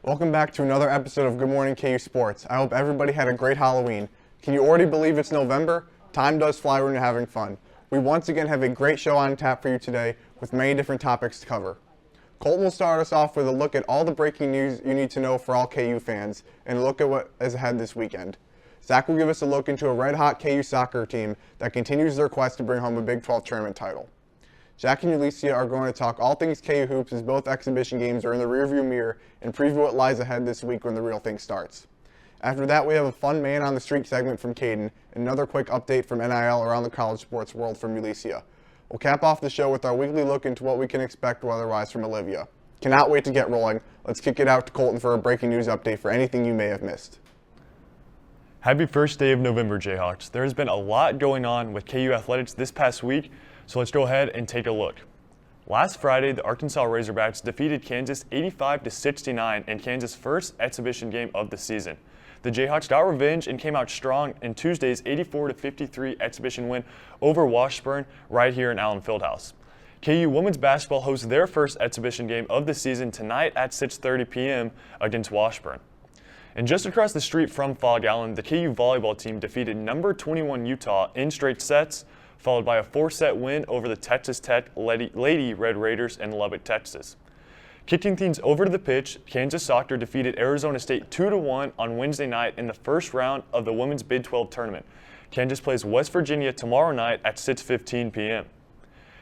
Welcome back to another episode of Good Morning KU Sports. I hope everybody had a great Halloween. Can you already believe it's November? Time does fly when you're having fun. We once again have a great show on tap for you today with many different topics to cover. Colton will start us off with a look at all the breaking news you need to know for all KU fans and a look at what is ahead this weekend. Zach will give us a look into a red-hot KU soccer team that continues their quest to bring home a Big 12 tournament title. Jack and Ulicia are going to talk all things KU hoops as both exhibition games are in the rearview mirror and preview what lies ahead this week when the real thing starts. After that, we have a fun man on the street segment from Caden and another quick update from NIL around the college sports world from Ulicia. We'll cap off the show with our weekly look into what we can expect weather-wise from Olivia. Cannot wait to get rolling. Let's kick it out to Colton for a breaking news update for anything you may have missed. Happy first day of November, Jayhawks. There has been a lot going on with KU athletics this past week, so let's go ahead and take a look. Last Friday, the Arkansas Razorbacks defeated Kansas 85-69 in Kansas' first exhibition game of the season. The Jayhawks got revenge and came out strong in Tuesday's 84-53 exhibition win over Washburn right here in Allen Fieldhouse. KU women's basketball hosts their first exhibition game of the season tonight at 6:30 p.m. against Washburn. And just across the street from Fog Allen, the KU volleyball team defeated number 21 Utah in straight sets, followed by a 4-set win over the Texas Tech Lady Red Raiders in Lubbock, Texas. Kicking things over to the pitch, Kansas Soccer defeated Arizona State 2-1 on Wednesday night in the first round of the Women's Big 12 tournament. Kansas plays West Virginia tomorrow night at 6:15 p.m.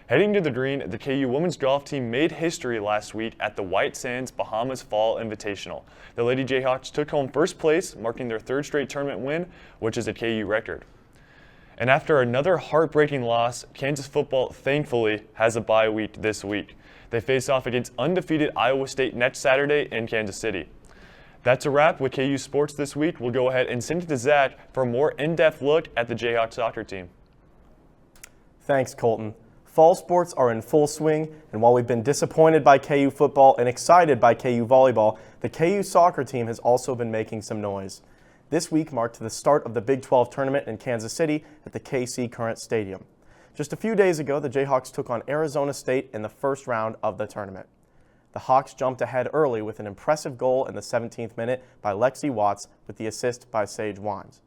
Heading to the green, the KU women's golf team made history last week at the White Sands Bahamas Fall Invitational. The Lady Jayhawks took home first place, marking their third straight tournament win, which is a KU record. And after another heartbreaking loss, Kansas football thankfully has a bye week this week. They face off against undefeated Iowa State next Saturday in Kansas City. That's a wrap with KU Sports this week. We'll go ahead and send it to Zach for a more in-depth look at the Jayhawks soccer team. Thanks, Colton. Fall sports are in full swing, and while we've been disappointed by KU football and excited by KU volleyball, the KU soccer team has also been making some noise. This week marked the start of the Big 12 tournament in Kansas City at the KC Current Stadium. Just a few days ago, the Jayhawks took on Arizona State in the first round of the tournament. The Hawks jumped ahead early with an impressive goal in the 17th minute by Lexi Watts with the assist by Sage Wines.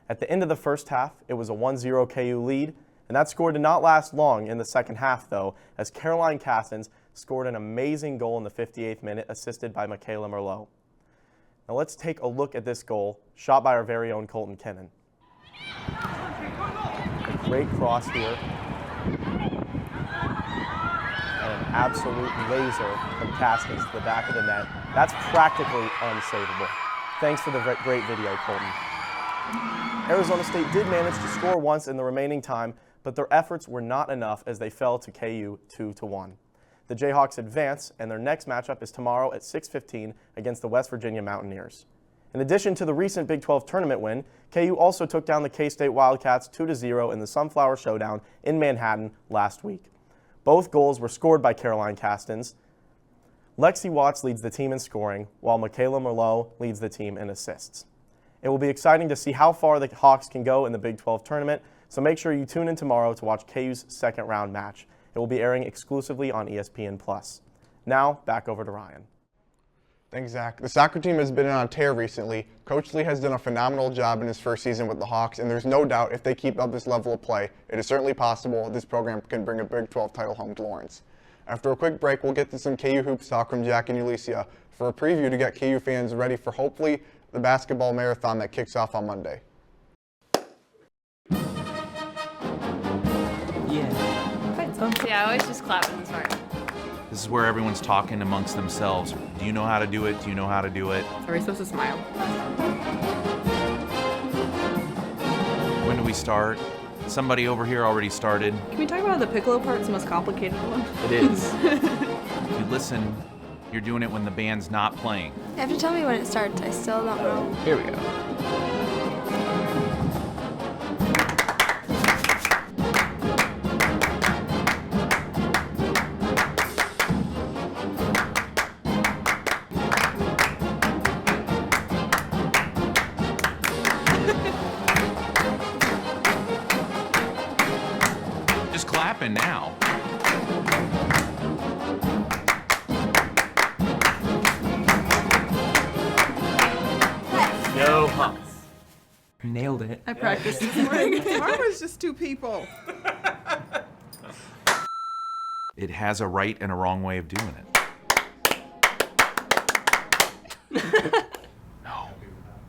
At the end of the first half, it was a 1-0 KU lead, and that score did not last long in the second half, though, as Caroline Castens scored an amazing goal in the 58th minute, assisted by Michaela Merlot. Now let's take a look at this goal, shot by our very own Colton Kennan. A great cross here. And an absolute laser from Castens to the back of the net. That's practically unsavable. Thanks for the great video, Colton. Arizona State did manage to score once in the remaining time, but their efforts were not enough as they fell to KU 2-1. The Jayhawks advance, and their next matchup is tomorrow at 6:15 against the West Virginia Mountaineers. In addition to the recent Big 12 tournament win, KU also took down the K-State Wildcats 2-0 in the Sunflower Showdown in Manhattan last week. Both goals were scored by Caroline Castens. Lexi Watts leads the team in scoring, while Michaela Merlot leads the team in assists. It will be exciting to see how far the Hawks can go in the Big 12 tournament, so make sure you tune in tomorrow to watch KU's second round match. It will be airing exclusively on ESPN+. Now, back over to Ryan. Thanks, Zach. The soccer team has been on a tear recently. Coach Lee has done a phenomenal job in his first season with the Hawks, and there's no doubt if they keep up this level of play, it is certainly possible this program can bring a Big 12 title home to Lawrence. After a quick break, we'll get to some KU hoops talk from Jack and Ulicia for a preview to get KU fans ready for hopefully the basketball marathon that kicks off on Monday. Yeah, I always just clap in this part. This is where everyone's talking amongst themselves. Do you know how to do it? Do you know how to do it? Are we supposed to smile? When do we start? Somebody over here already started. Can we talk about how the piccolo part's the most complicated one? It is. If you listen, you're doing it when the band's not playing. You have to tell me when it starts. I still don't know. Here we go. Clapping now. to hit. I practiced this morning. Karma's just two people. It has a right and a wrong way of doing it.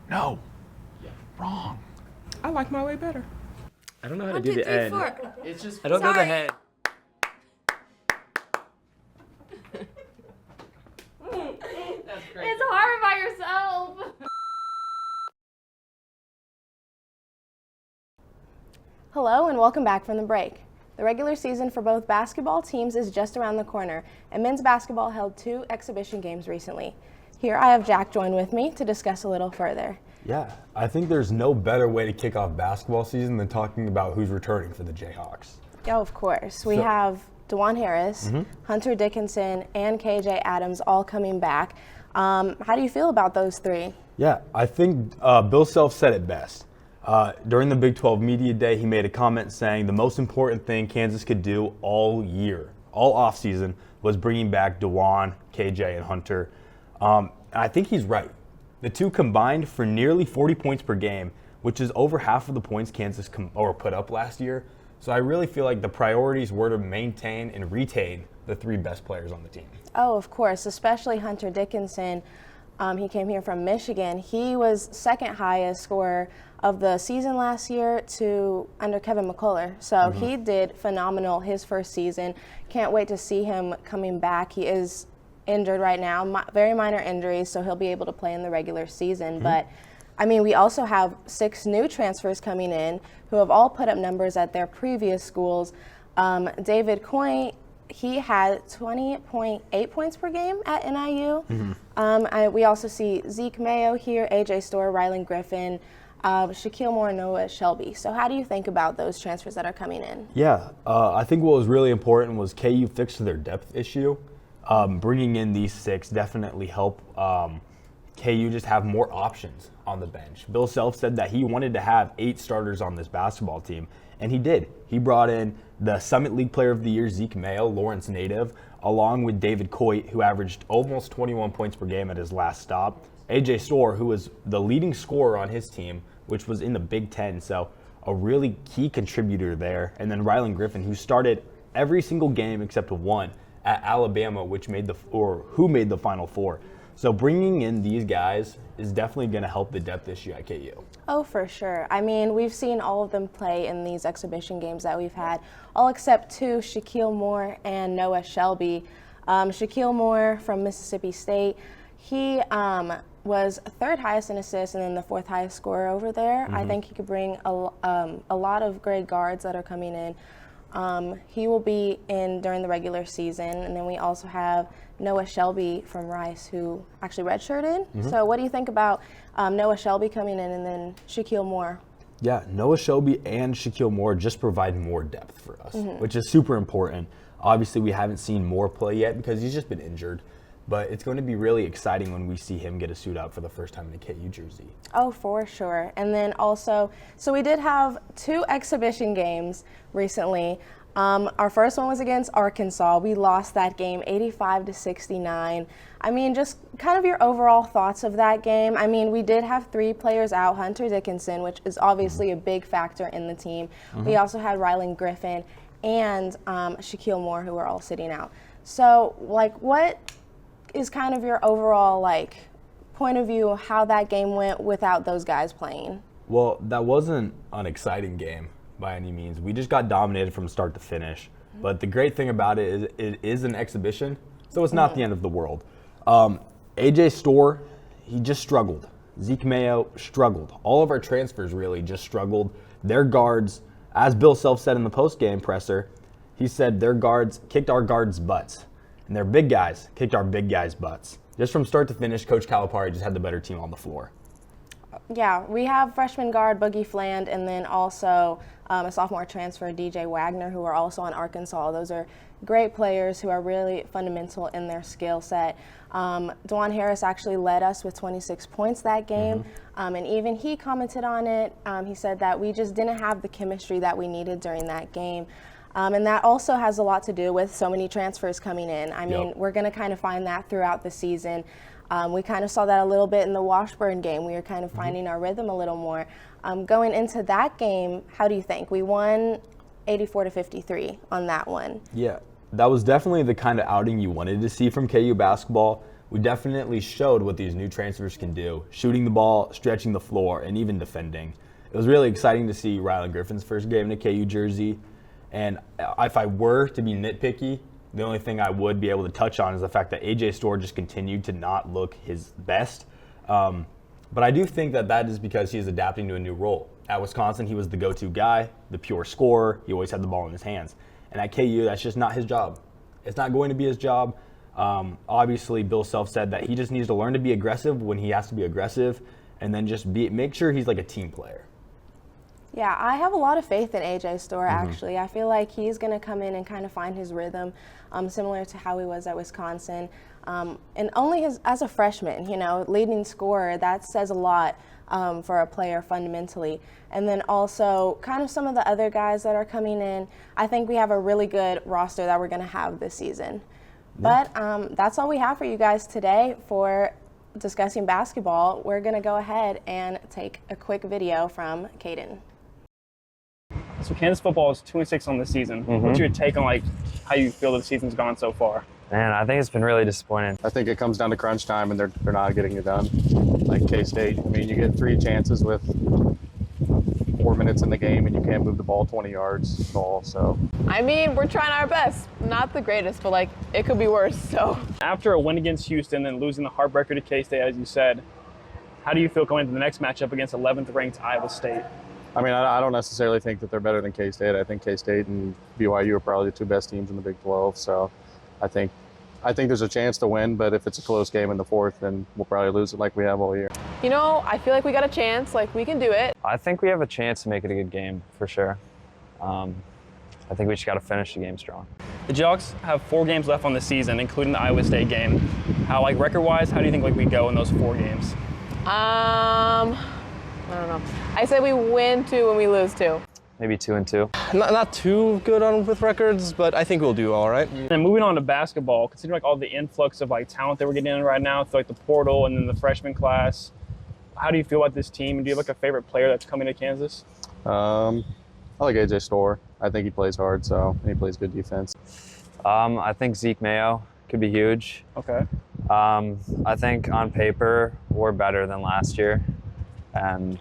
No. Wrong. I like my way better. I don't know how to 1, do 2, the 3, end. 4. It's just I don't know the Sorry. head. It's hard by yourself. Hello and welcome back from the break. The regular season for both basketball teams is just around the corner, and men's basketball held 2 exhibition games recently. Here I have Jack join with me to discuss a little further. Yeah, I think there's no better way to kick off basketball season than talking about who's returning for the Jayhawks. Yeah, of course. We have DeJuan Harris, Hunter Dickinson, and KJ Adams all coming back. How do you feel about those 3? Yeah, I think Bill Self said it best. During the Big 12 Media Day, he made a comment saying the most important thing Kansas could do all year, all offseason, was bringing back DeJuan, KJ, and Hunter. I think he's right. The 2 combined for nearly 40 points per game, which is over half of the points Kansas put up last year. So I really feel like the priorities were to maintain and retain the 3 best players on the team. Oh, of course, especially Hunter Dickinson. He came here from Michigan. He was second highest scorer of the season last year to under Kevin McCullough. So he did phenomenal his first season. Can't wait to see him coming back. He is injured right now, very minor injuries, so he'll be able to play in the regular season. But I mean, we also have 6 new transfers coming in who have all put up numbers at their previous schools. David Coyne, he had 20.8 points per game at NIU. We also see Zeke Mayo here, AJ Storr, Rylan Griffin, Shaquille Moore, Noah Shelby. So how do you think about those transfers that are coming in? Yeah, I think what was really important was KU fixed their depth issue. Bringing in these 6 definitely help KU just have more options on the bench. Bill Self said that he wanted to have 8 starters on this basketball team, and he did. He brought in the Summit League Player of the Year, Zeke Mayo, Lawrence native, along with David Coit, who averaged almost 21 points per game at his last stop. AJ Storr, who was the leading scorer on his team, which was in the Big Ten, so a really key contributor there. And then Rylan Griffin, who started every single game except one at Alabama, who made the Final Four. So bringing in these guys is definitely going to help the depth issue at KU. Oh, for sure. I mean, we've seen all of them play in these exhibition games that we've had, all except 2, Shaquille Moore and Noah Shelby. Shaquille Moore from Mississippi State, he was 3rd highest in assists and then the 4th highest scorer over there. I think he could bring a lot of great guards that are coming in. He will be in during the regular season, and then we also have Noah Shelby from Rice, who actually redshirted. So what do you think about Noah Shelby coming in and then Shaquille Moore? Yeah, Noah Shelby and Shaquille Moore just provide more depth for us, which is super important. Obviously, we haven't seen Moore play yet because he's just been injured. But it's going to be really exciting when we see him get a suit up for the first time in a KU jersey. Oh, for sure. And then also, so we did have 2 exhibition games recently. Our first one was against Arkansas. We lost that game 85-69. I mean, just kind of your overall thoughts of that game. I mean, we did have 3 players out, Hunter Dickinson, which is obviously a big factor in the team. We also had Rylan Griffin and Shaquille Moore, who were all sitting out. So, like, what is kind of your overall point of view of how that game went without those guys playing? Well, that wasn't an exciting game by any means. We just got dominated from start to finish. But the great thing about it is an exhibition, so it's not the end of the world. AJ Storr, he just struggled. Zeke Mayo struggled. All of our transfers really just struggled. Their guards, as Bill Self said in the post-game presser, he said their guards kicked our guards' butts. And their big guys kicked our big guys' butts. Just from start to finish, Coach Calipari just had the better team on the floor. Yeah, we have freshman guard Boogie Fland and then also a sophomore transfer, DJ Wagner, who are also on Arkansas. Those are great players who are really fundamental in their skill set. DeJuan Harris actually led us with 26 points that game, and even he commented on it. He said that we just didn't have the chemistry that we needed during that game. And that also has a lot to do with so many transfers coming in. I mean, we're going to kind of find that throughout the season. We kind of saw that a little bit in the Washburn game. We were kind of finding our rhythm a little more. Going into that game, how do you think? We won 84-53 on that one. Yeah, that was definitely the kind of outing you wanted to see from KU basketball. We definitely showed what these new transfers can do, shooting the ball, stretching the floor, and even defending. It was really exciting to see Rylan Griffin's first game in a KU jersey. And if I were to be nitpicky, the only thing I would be able to touch on is the fact that AJ Storr just continued to not look his best. But I do think that that is because he is adapting to a new role. At Wisconsin, he was the go-to guy, the pure scorer. He always had the ball in his hands. And at KU, that's just not his job. It's not going to be his job. Obviously, Bill Self said that he just needs to learn to be aggressive when he has to be aggressive, and then just make sure he's like a team player. Yeah, I have a lot of faith in AJ Storr, actually. I feel like he's going to come in and kind of find his rhythm, similar to how he was at Wisconsin. And only as a freshman, you know, leading scorer, that says a lot for a player fundamentally. And then also kind of some of the other guys that are coming in. I think we have a really good roster that we're going to have this season. But that's all we have for you guys today for discussing basketball. We're going to go ahead and take a quick video from Caden. So Kansas football is 2-6 on the season. What's your take on like how you feel the season's gone so far? Man, I think it's been really disappointing. I think it comes down to crunch time, and they're not getting it done. Like K-State, I mean, you get 3 chances with 4 minutes in the game, and you can't move the ball 20 yards at all. So I mean, we're trying our best. Not the greatest, but like it could be worse. So after a win against Houston and losing the heartbreaker to K-State, as you said, how do you feel going into the next matchup against 11th ranked Iowa State? I mean, I don't necessarily think that they're better than K-State. I think K-State and BYU are probably the 2 best teams in the Big 12. So I think there's a chance to win, but if it's a close game in the 4th, then we'll probably lose it like we have all year. You know, I feel like we got a chance. Like we can do it. I think we have a chance to make it a good game for sure. I think we just got to finish the game strong. The Jayhawks have 4 games left on the season, including the Iowa State game. How, like record-wise, how do you think like we go in those 4 games? I don't know. I say we win 2 and we lose 2. Maybe 2-2. Not too good with records, but I think we'll do all right. And moving on to basketball, considering like all the influx of like talent that we're getting in right now, through like the portal and then the freshman class, how do you feel about this team? And do you have like a favorite player that's coming to Kansas? I like AJ Storr. I think he plays hard, so he plays good defense. I think Zeke Mayo could be huge. Okay. I think on paper we're better than last year, and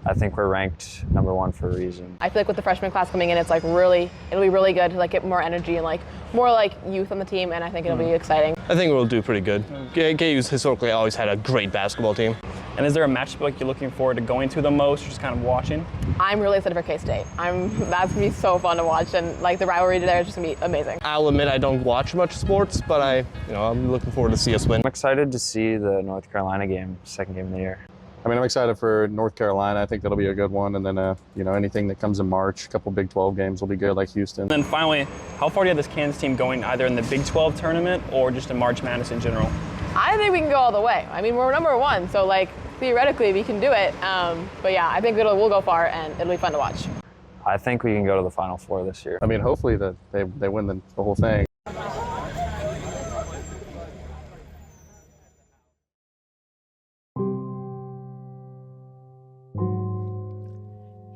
I think we're ranked #1 for a reason. I feel like with the freshman class coming in, it's like it'll be really good to like get more energy and like more like youth on the team, and I think it'll be exciting. I think we'll do pretty good. KU's historically always had a great basketball team. And is there a matchup like you're looking forward to going to the most, or just kind of watching? I'm really excited for K-State. That's gonna be so fun to watch, and like the rivalry there is just gonna be amazing. I'll admit I don't watch much sports, but I'm looking forward to see us win. I'm excited to see the North Carolina game, 2nd game of the year. I mean, I'm excited for North Carolina. I think that'll be a good one. And then, anything that comes in March, a couple Big 12 games will be good, like Houston. And then finally, how far do you have this Kansas team going, either in the Big 12 tournament or just in March Madness in general? I think we can go all the way. I mean, we're #1, so like theoretically we can do it. But yeah, I think we'll go far, and it'll be fun to watch. I think we can go to the Final Four this year. I mean, hopefully that they win the whole thing.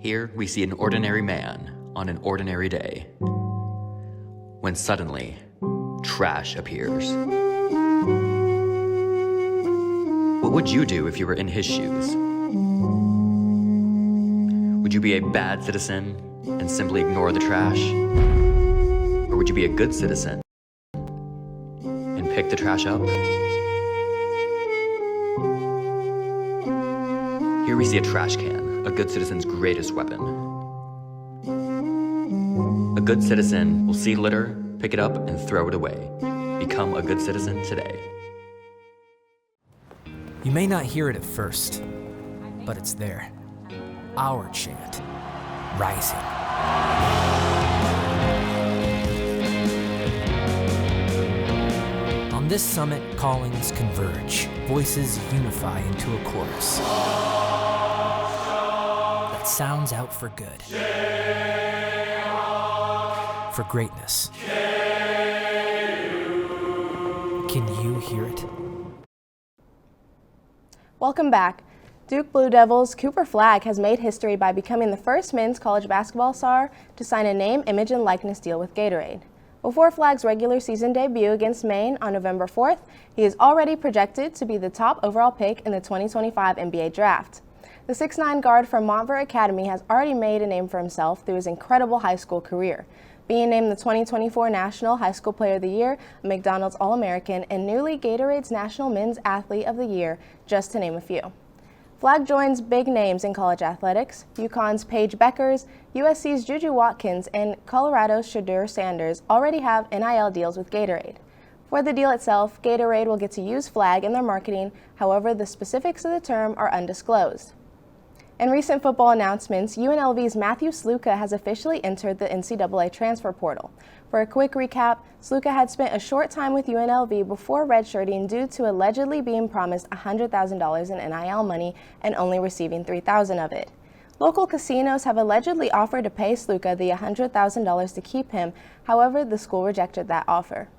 Here we see an ordinary man on an ordinary day, when suddenly, trash appears. What would you do if you were in his shoes? Would you be a bad citizen and simply ignore the trash? Or would you be a good citizen and pick the trash up? Here we see a trash can, a good citizen's greatest weapon. A good citizen will see litter, pick it up, and throw it away. Become a good citizen today. You may not hear it at first, but it's there. Our chant, rising. On this summit, callings converge, voices unify into a chorus that sounds out for good. for greatness. Can you hear it? Welcome back. Duke Blue Devils' Cooper Flagg has made history by becoming the first men's college basketball star to sign a name, image, and likeness deal with Gatorade. Before Flagg's regular season debut against Maine on November 4th, he is already projected to be the top overall pick in the 2025 NBA draft. The 6'9" guard from Montverde Academy has already made a name for himself through his incredible high school career, being named the 2024 National High School Player of the Year, a McDonald's All-American, and newly Gatorade's National Men's Athlete of the Year, just to name a few. Flagg joins big names in college athletics. UConn's Paige Beckers, USC's Juju Watkins, and Colorado's Shadur Sanders already have NIL deals with Gatorade. For the deal itself, Gatorade will get to use Flagg in their marketing, however, the specifics of the term are undisclosed. In recent football announcements, UNLV's Matthew Sluka has officially entered the NCAA transfer portal. For a quick recap, Sluka had spent a short time with UNLV before redshirting due to allegedly being promised $100,000 in NIL money and only receiving $3,000 of it. Local casinos have allegedly offered to pay Sluka the $100,000 to keep him, however, the school rejected that offer.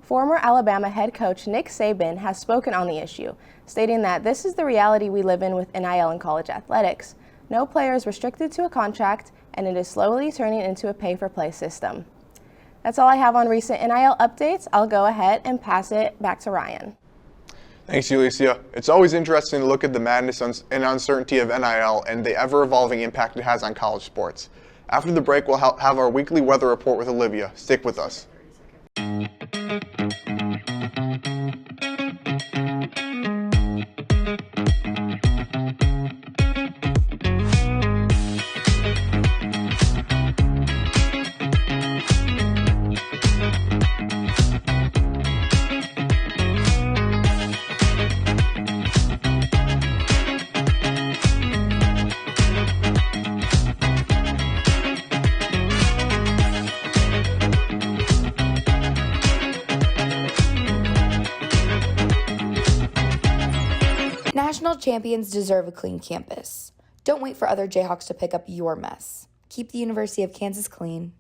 Former Alabama head coach Nick Saban has spoken on the issue, stating that this is the reality we live in with NIL in college athletics. No player is restricted to a contract, and it is slowly turning into a pay-for-play system. That's all I have on recent NIL updates. I'll go ahead and pass it back to Ryan. Thanks, Alicia. It's always interesting to look at the madness and uncertainty of NIL and the ever-evolving impact it has on college sports. After the break, we'll have our weekly weather report with Olivia. Stick with us. National champions deserve a clean campus. Don't wait for other Jayhawks to pick up your mess. Keep the University of Kansas clean.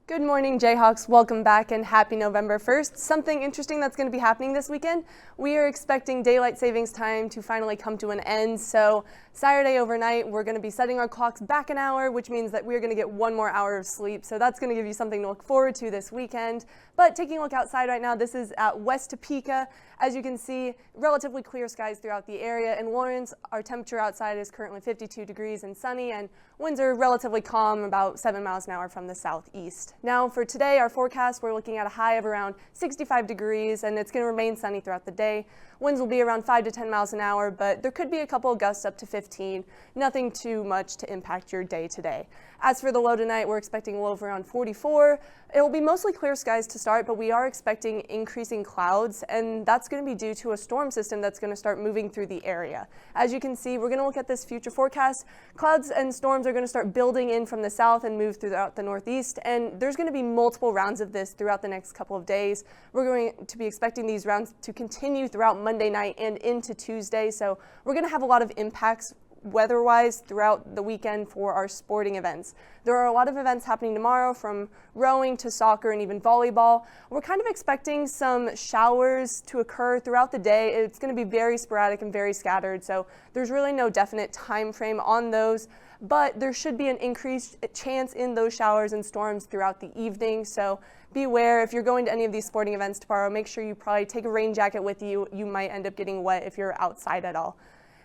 Good morning, Jayhawks. Welcome back and happy November 1st. Something interesting that's going to be happening this weekend. We are expecting daylight savings time to finally come to an end. So Saturday overnight, we're going to be setting our clocks back an hour, which means that we're going to get one more hour of sleep. So that's going to give you something to look forward to this weekend. But taking a look outside right now, this is at West Topeka. As you can see, relatively clear skies throughout the area. In Lawrence, our temperature outside is currently 52 degrees and sunny, and winds are relatively calm, about 7 miles an hour from the southeast. Now for today, our forecast, we're looking at a high of around 65 degrees, and it's going to remain sunny throughout the day. Winds will be around 5 to 10 miles an hour, but there could be a couple of gusts up to 15. Nothing too much to impact your day today. As for the low tonight, we're expecting a low of around 44. It will be mostly clear skies to start, but we are expecting increasing clouds, and that's going to be due to a storm system that's going to start moving through the area. As you can see, we're going to look at this future forecast. Clouds and storms are going to start building in from the south and move throughout the northeast, and there's going to be multiple rounds of this throughout the next couple of days. We're going to be expecting these rounds to continue throughout Monday night and into Tuesday, so we're going to have a lot of impacts weather-wise throughout the weekend for our sporting events. There are a lot of events happening tomorrow, from rowing to soccer and even volleyball. We're kind of expecting some showers to occur throughout the day. It's going to be very sporadic and very scattered, so there's really no definite time frame on those, but there should be an increased chance in those showers and storms throughout the evening, so be aware if you're going to any of these sporting events tomorrow. Make sure you probably take a rain jacket with you. You might end up getting wet if you're outside at all.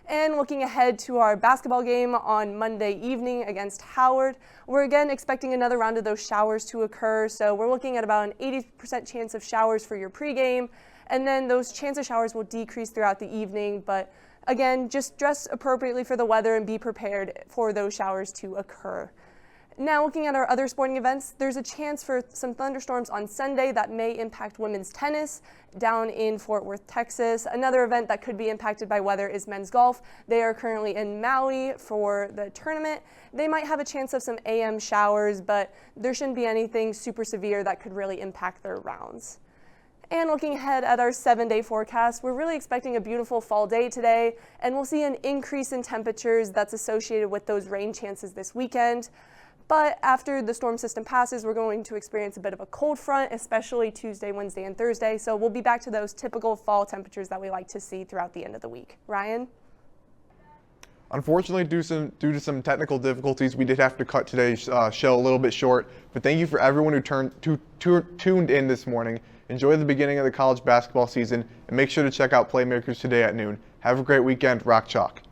And looking ahead to our basketball game on Monday evening against Howard, we're again expecting another round of those showers to occur. So we're looking at about an 80% chance of showers for your pregame, and then those chance of showers will decrease throughout the evening. But again, just dress appropriately for the weather and be prepared for those showers to occur. Now looking at our other sporting events, there's a chance for some thunderstorms on Sunday that may impact women's tennis down in Fort Worth, Texas. Another event that could be impacted by weather is men's golf. They are currently in Maui for the tournament. They might have a chance of some AM showers, but there shouldn't be anything super severe that could really impact their rounds. And looking ahead at our 7-day forecast, we're really expecting a beautiful fall day today, and we'll see an increase in temperatures that's associated with those rain chances this weekend. But after the storm system passes, we're going to experience a bit of a cold front, especially Tuesday, Wednesday, and Thursday. So we'll be back to those typical fall temperatures that we like to see throughout the end of the week. Ryan? Unfortunately, due to some technical difficulties, we did have to cut today's show a little bit short. But thank you for everyone who tuned in this morning. Enjoy the beginning of the college basketball season, and make sure to check out Playmakers today at noon. Have a great weekend. Rock Chalk.